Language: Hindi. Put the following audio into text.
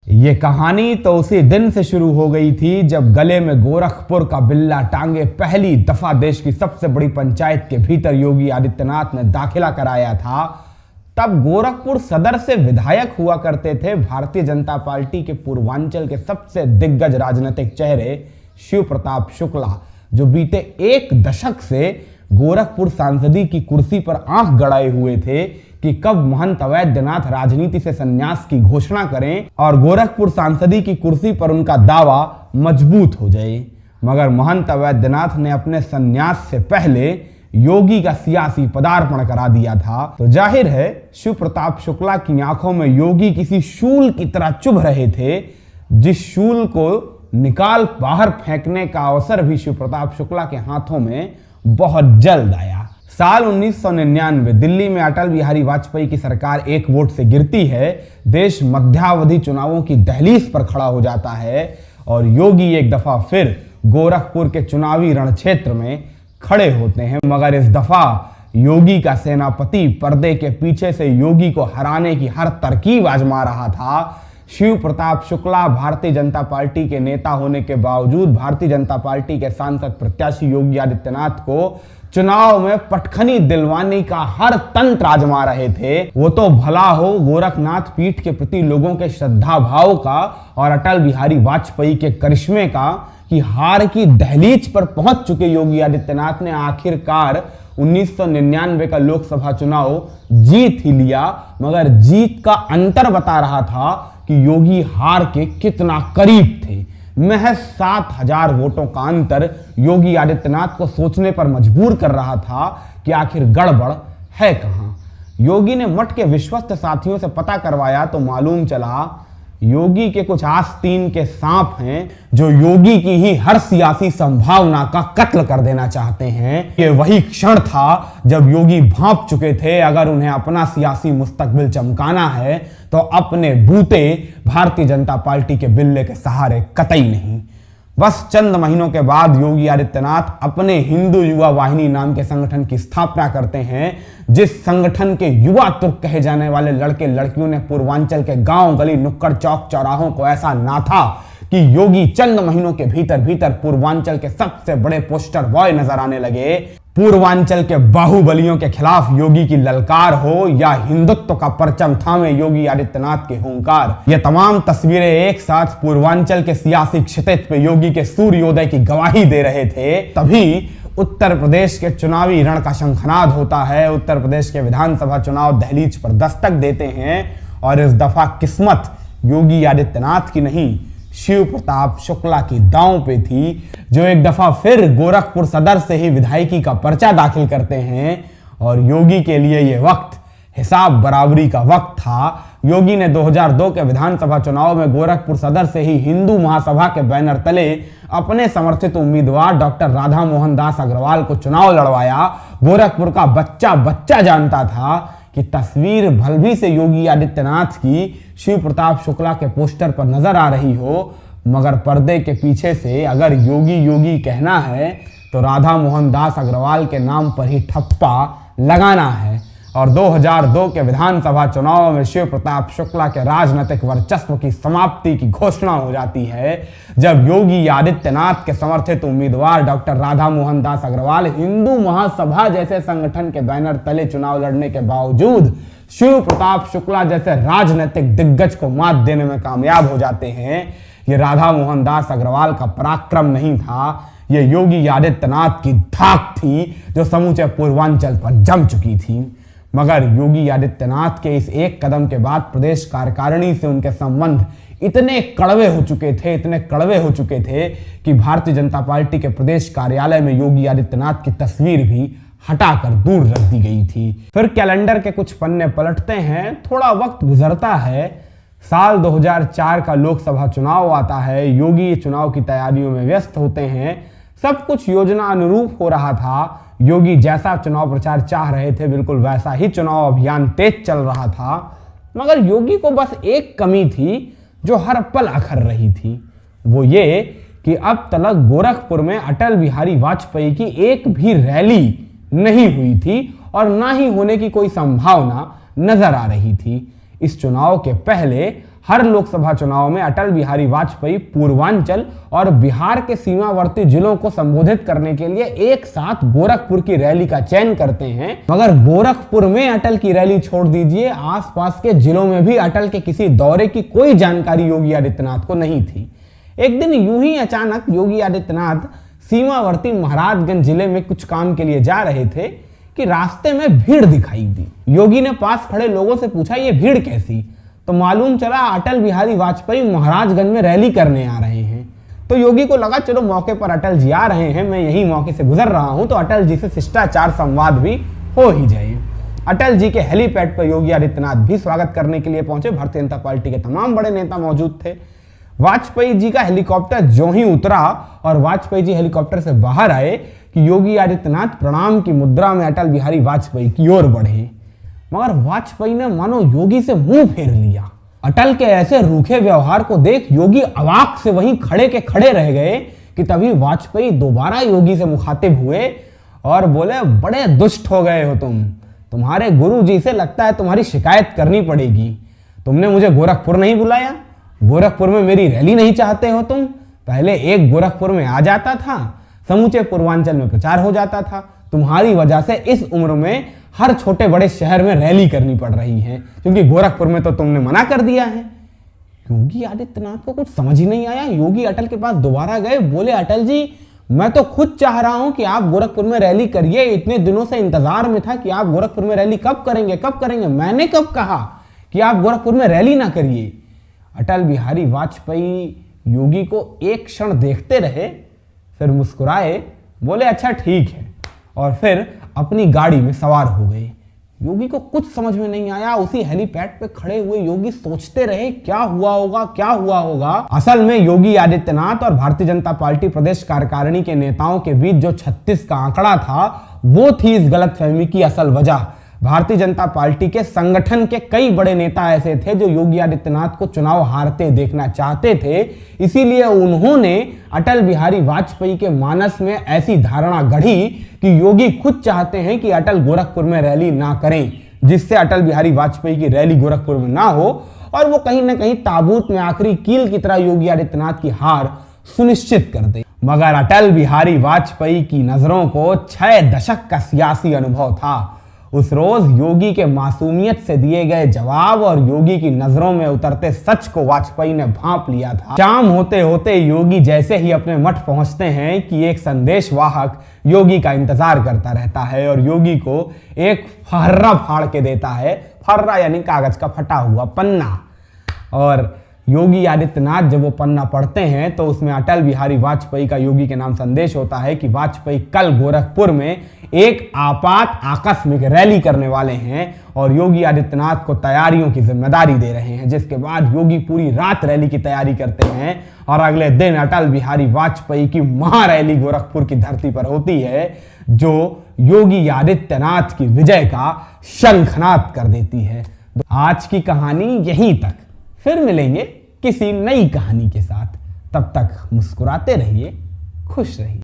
ये कहानी तो उसी दिन से शुरू हो गई थी जब गले में गोरखपुर का बिल्ला टांगे पहली दफा देश की सबसे बड़ी पंचायत के भीतर योगी आदित्यनाथ ने दाखिला कराया था। तब गोरखपुर सदर से विधायक हुआ करते थे भारतीय जनता पार्टी के पूर्वांचल के सबसे दिग्गज राजनीतिक चेहरे शिव प्रताप शुक्ला, जो बीते एक दशक से गोरखपुर सांसदी की कुर्सी पर आंख गड़ाए हुए थे कि कब महंत अवैधनाथ राजनीति से संन्यास की घोषणा करें और गोरखपुर सांसदी की कुर्सी पर उनका दावा मजबूत हो जाए। मगर महंत अवैधनाथ ने अपने संन्यास से पहले योगी का सियासी पदार्पण करा दिया था। तो जाहिर है शिव प्रताप शुक्ला की आंखों में योगी किसी शूल की तरह चुभ रहे थे, जिस शूल को निकाल बाहर फेंकने का अवसर भी शिव प्रताप शुक्ला के हाथों में बहुत जल्द आया। साल 1999 दिल्ली में अटल बिहारी वाजपेयी की सरकार एक वोट से गिरती है। देश मध्यावधि चुनावों की दहलीज पर खड़ा हो जाता है और योगी एक दफा फिर गोरखपुर के चुनावी रणक्षेत्र में खड़े होते हैं। मगर इस दफा योगी का सेनापति पर्दे के पीछे से योगी को हराने की हर तरकीब आजमा रहा था। शिव प्रताप शुक्ला भारतीय जनता पार्टी के नेता होने के बावजूद भारतीय जनता पार्टी के सांसद प्रत्याशी योगी आदित्यनाथ को चुनाव में पटखनी दिलवाने का हर तंत्र आजमा रहे थे। वो तो भला हो गोरखनाथ पीठ के प्रति लोगों के श्रद्धा भाव का और अटल बिहारी वाजपेयी के करिश्मे का कि हार की दहलीज पर पहुंच चुके योगी आदित्यनाथ ने आखिरकार 1999 का लोकसभा चुनाव जीत ही लिया। मगर जीत का अंतर बता रहा था कि योगी हार के कितना करीब थे। महज 7000 वोटों का अंतर योगी आदित्यनाथ को सोचने पर मजबूर कर रहा था कि आखिर गड़बड़ है कहां। योगी ने मठ के विश्वस्त साथियों से पता करवाया तो मालूम चला योगी के कुछ आस्तीन के सांप हैं जो योगी की ही हर सियासी संभावना का कत्ल कर देना चाहते हैं। ये वही क्षण था जब योगी भांप चुके थे अगर उन्हें अपना सियासी मुस्तकबिल चमकाना है तो अपने बूते भारतीय जनता पार्टी के बिल्ले के सहारे कतई नहीं। बस चंद महीनों के बाद योगी आदित्यनाथ अपने हिंदू युवा वाहिनी नाम के संगठन की स्थापना करते हैं, जिस संगठन के युवा तुर्क कहे जाने वाले लड़के लड़कियों ने पूर्वांचल के गांव गली नुक्कड़ चौक चौराहों को ऐसा नाथा कि योगी चंद महीनों के भीतर भीतर पूर्वांचल के सबसे बड़े पोस्टर बॉय नजर आने लगे। पूर्वांचल के बाहुबलियों के खिलाफ योगी की ललकार हो या हिंदुत्व का परचम थामे योगी आदित्यनाथ के हुंकार, ये तमाम तस्वीरें एक साथ पूर्वांचल के सियासी क्षितिज पे योगी के सूर्योदय की गवाही दे रहे थे। तभी उत्तर प्रदेश के चुनावी रण का शंखनाद होता है। उत्तर प्रदेश के विधानसभा चुनाव दहलीज पर दस्तक देते हैं और इस दफा किस्मत योगी आदित्यनाथ की नहीं शिव प्रताप शुक्ला की दांव पे थी, जो एक दफा फिर गोरखपुर सदर से ही विधायकी का पर्चा दाखिल करते हैं। और योगी के लिए यह वक्त हिसाब बराबरी का वक्त था। योगी ने 2002 के विधानसभा चुनाव में गोरखपुर सदर से ही हिंदू महासभा के बैनर तले अपने समर्थित उम्मीदवार डॉक्टर राधा मोहन दास अग्रवाल को चुनाव लड़वाया। गोरखपुर का बच्चा बच्चा जानता था कि तस्वीर भलभी से योगी आदित्यनाथ की शिव प्रताप शुक्ला के पोस्टर पर नजर आ रही हो, मगर पर्दे के पीछे से अगर योगी योगी कहना है तो राधा मोहन दास अग्रवाल के नाम पर ही ठप्पा लगाना है। और 2002 के विधानसभा चुनाव में शिव प्रताप शुक्ला के राजनीतिक वर्चस्व की समाप्ति की घोषणा हो जाती है जब योगी आदित्यनाथ के समर्थित उम्मीदवार डॉक्टर राधा मोहन दास अग्रवाल हिंदू महासभा जैसे संगठन के बैनर तले चुनाव लड़ने के बावजूद शिव प्रताप शुक्ला जैसे राजनीतिक दिग्गज को मात देने में कामयाब हो जाते हैं। ये राधा मोहन दास अग्रवाल का पराक्रम नहीं था, ये योगी आदित्यनाथ की धाक थी जो समूचे पूर्वांचल पर जम चुकी थी। मगर योगी आदित्यनाथ के इस एक कदम के बाद प्रदेश कार्यकारिणी से उनके संबंध इतने कड़वे हो चुके थे कि भारतीय जनता पार्टी के प्रदेश कार्यालय में योगी आदित्यनाथ की तस्वीर भी हटाकर दूर रख दी गई थी। फिर कैलेंडर के कुछ पन्ने पलटते हैं, थोड़ा वक्त गुजरता है। साल 2004 का लोकसभा चुनाव आता है। योगी चुनाव की तैयारियों में व्यस्त होते हैं। सब कुछ योजना अनुरूप हो रहा था। योगी जैसा चुनाव प्रचार चाह रहे थे बिल्कुल वैसा ही चुनाव अभियान तेज चल रहा था। मगर योगी को बस एक कमी थी जो हर पल अखर रही थी, वो ये कि अब तक गोरखपुर में अटल बिहारी वाजपेयी की एक भी रैली नहीं हुई थी और ना ही होने की कोई संभावना नजर आ रही थी। इस चुनाव के पहले हर लोकसभा चुनाव में अटल बिहारी वाजपेयी पूर्वांचल और बिहार के सीमावर्ती जिलों को संबोधित करने के लिए एक साथ गोरखपुर की रैली का चयन करते हैं। मगर गोरखपुर में अटल की रैली छोड़ दीजिए, आसपास के जिलों में भी अटल के किसी दौरे की कोई जानकारी योगी आदित्यनाथ को नहीं थी। एक दिन यूं ही अचानक योगी आदित्यनाथ सीमावर्ती महाराजगंज जिले में कुछ काम के लिए जा रहे थे कि रास्ते में भीड़ दिखाई दी। योगी ने पास खड़े लोगों से पूछा, ये भीड़ कैसी? तो मालूम चला अटल बिहारी वाजपेयी महाराजगंज में रैली करने आ रहे हैं। तो योगी को लगा चलो मौके पर अटल जी आ रहे हैं, मैं यही मौके से गुजर रहा हूं तो अटल जी से शिष्टाचार संवाद भी हो ही जाए। अटल जी के हेलीपैड पर योगी आदित्यनाथ भी स्वागत करने के लिए पहुंचे। भारतीय जनता पार्टी के तमाम बड़े नेता मौजूद थे। वाजपेयी जी का हेलीकॉप्टर जो ही उतरा और वाजपेयी जी हेलीकॉप्टर से बाहर आए कि योगी आदित्यनाथ प्रणाम की मुद्रा में अटल बिहारी वाजपेयी की ओर बढ़े। मगर वाजपेयी ने मानो योगी से मुंह फेर लिया। अटल के ऐसे रूखे व्यवहार को देख योगी अवाक से वहीं खड़े के खड़े रह गए कि तभी वाजपेयी दोबारा योगी से मुखातिब हुए और बोले, बड़े दुष्ट हो गए हो तुम्हारे गुरु जी से लगता है तुम्हारी शिकायत करनी पड़ेगी। तुमने मुझे गोरखपुर नहीं बुलाया, गोरखपुर में मेरी रैली नहीं चाहते हो तुम। पहले एक गोरखपुर में आ जाता था, समूचे पूर्वांचल में प्रचार हो जाता था। तुम्हारी वजह से इस उम्र में हर छोटे बड़े शहर में रैली करनी पड़ रही है, क्योंकि गोरखपुर में तो तुमने मना कर दिया है। योगी आदित्यनाथ को कुछ समझ ही नहीं आया। योगी अटल के पास दोबारा गए, बोले, अटल जी मैं तो खुद चाह रहा हूं कि आप गोरखपुर में रैली करिए। इतने दिनों से इंतजार में था कि आप गोरखपुर में रैली कब करेंगे। मैंने कब कहा कि आप गोरखपुर में रैली ना करिए? अटल बिहारी वाजपेयी योगी को एक क्षण देखते रहे, फिर मुस्कुराए, बोले, अच्छा ठीक है, और फिर अपनी गाड़ी में सवार हो गए। योगी को कुछ समझ में नहीं आया। उसी हेलीपैड पे खड़े हुए योगी सोचते रहे क्या हुआ होगा। असल में योगी आदित्यनाथ और भारतीय जनता पार्टी प्रदेश कार्यकारिणी के नेताओं के बीच जो 36 का आंकड़ा था, वो थी इस गलतफहमी की असल वजह। भारतीय जनता पार्टी के संगठन के कई बड़े नेता ऐसे थे जो योगी आदित्यनाथ को चुनाव हारते देखना चाहते थे। इसीलिए उन्होंने अटल बिहारी वाजपेयी के मानस में ऐसी धारणा गढ़ी कि योगी खुद चाहते हैं कि अटल गोरखपुर में रैली ना करें, जिससे अटल बिहारी वाजपेयी की रैली गोरखपुर में ना हो और वो कहीं ना कहीं ताबूत में आखिरी कील की तरह योगी आदित्यनाथ की हार सुनिश्चित कर दे। मगर अटल बिहारी वाजपेयी की नजरों को 6 दशक का सियासी अनुभव था। उस रोज योगी के मासूमियत से दिए गए जवाब और योगी की नजरों में उतरते सच को वाजपेयी ने भांप लिया था। शाम होते होते योगी जैसे ही अपने मठ पहुंचते हैं कि एक संदेश वाहक योगी का इंतजार करता रहता है और योगी को एक फर्रा फाड़ के देता है। फर्रा यानी कागज का फटा हुआ पन्ना। और योगी आदित्यनाथ जब वो पन्ना पढ़ते हैं तो उसमें अटल बिहारी वाजपेयी का योगी के नाम संदेश होता है कि वाजपेयी कल गोरखपुर में एक आपात आकस्मिक रैली करने वाले हैं और योगी आदित्यनाथ को तैयारियों की जिम्मेदारी दे रहे हैं। जिसके बाद योगी पूरी रात रैली की तैयारी करते हैं और अगले दिन अटल बिहारी वाजपेयी की महारैली गोरखपुर की धरती पर होती है, जो योगी आदित्यनाथ की विजय का शंखनाद कर देती है। आज की कहानी यहीं तक, फिर मिलेंगे किसी नई कहानी के साथ। तब तक मुस्कुराते रहिए, खुश रहिए।